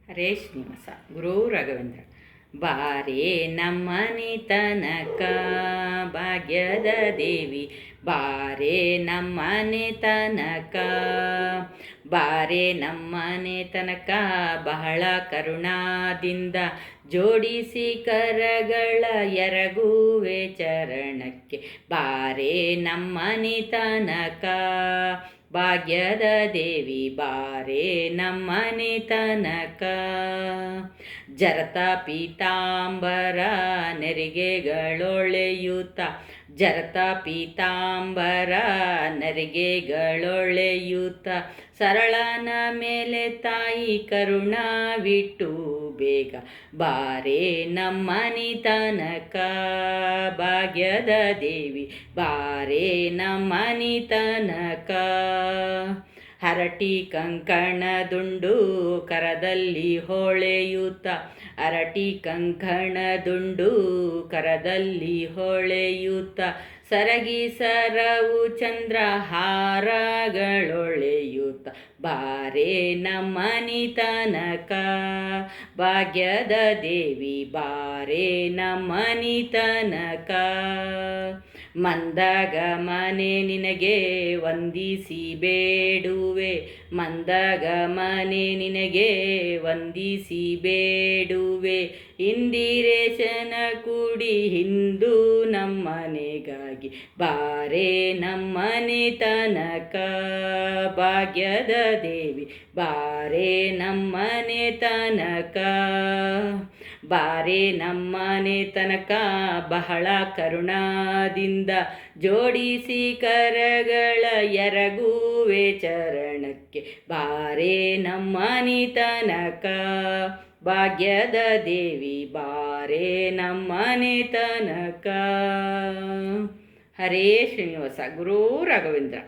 ಹರೇ ಶ್ರೀನಿವಾಸ. ಗುರು ರಾಘವೇಂದ್ರ. ಬಾರೇ ನಮ್ಮನೆ ತನಕ ಭಾಗ್ಯದ ದೇವಿ, ಬಾರೇ ನಮ್ಮನೆ ತನಕ, ಬಾರೇ ನಮ್ಮನೆ ತನಕ ಬಹಳ ಕರುಣಾದಿಂದ ಜೋಡಿಸಿ ಕರಗಳ ಎರಗುವೆ ಚರಣಕ್ಕೆ. ಬಾರೇ ನಮ್ಮನೆ ತನಕ ಭಾಗ್ಯದ ದೇವಿ, ಬಾರೇ ನಮ್ಮನೆ ತನಕ. ಜರತ ಪೀತಾಂಬರ ನೆರಿಗೆಗಳೊಳೆಯುತ್ತ, ಜರತ ಪೀತಾಂಬರ ನೆರಿಗೆಗಳೊಳೆಯುತ್ತ, ಸರಳನ ಮೇಲೆ ತಾಯಿ ಕರುಣವಿಟ್ಟು ಬೇಗ ಬಾರೇ ನಮ್ಮನೆ ತನಕ ಭಾಗ್ಯದ ದೇವಿ, ಬಾರೇ ನಮ್ಮನೆ ತನಕ. ಹರಟಿ ಕಂಕಣದುಂಡು ಕರದಲ್ಲಿ ಹೊಳೆಯುತ್ತ, ಅರಟಿ ಕಂಕಣದುಂಡು ಕರದಲ್ಲಿ ಹೊಳೆಯುತ್ತ, ಸರಗಿ ಸರವು ಚಂದ್ರಹಾರಗಳೊಳೆಯುತ್ತ, ಬಾರೇ ನಮ್ಮನೆ ತನಕ ಭಾಗ್ಯದ ದೇವಿ, ಬಾರೇ ನಮ್ಮನೆ ತನಕ. ಮಂದಗಮನೆ ನಿನಗೆ ವಂದಿಸಿ ಬೇಡುವೆ, ಮಂದಗಮನೆ ನಿನಗೆ ವಂದಿಸಿ ಬೇಡುವೆ, ಇಂದಿರೇಶನ ಕೂಡಿ ಹಿಂದೂ ನಮ್ಮನೆಗಾಗಿ, ಬಾರೇ ನಮ್ಮನೆ ತನಕ ಭಾಗ್ಯದ ದೇವಿ, ಬಾರೇ ನಮ್ಮನೆ ತನಕ. ಬಾರೇ ನಮ್ಮನೆ ತನಕ ಬಹಳ ಕರುಣಾದಿಂದ ಜೋಡಿಸಿ ಕರಗಳ ಎರಗುವೆ ಚರಣಕ್ಕೆ, ಬಾರೇ ನಮ್ಮನೆ ತನಕ ಭಾಗ್ಯದ ದೇವಿ, ಬಾರೇ ನಮ್ಮನೆ ತನಕ. ಹರೇ ಶ್ರೀನಿವಾಸ. ಗುರು ರಾಘವೇಂದ್ರ.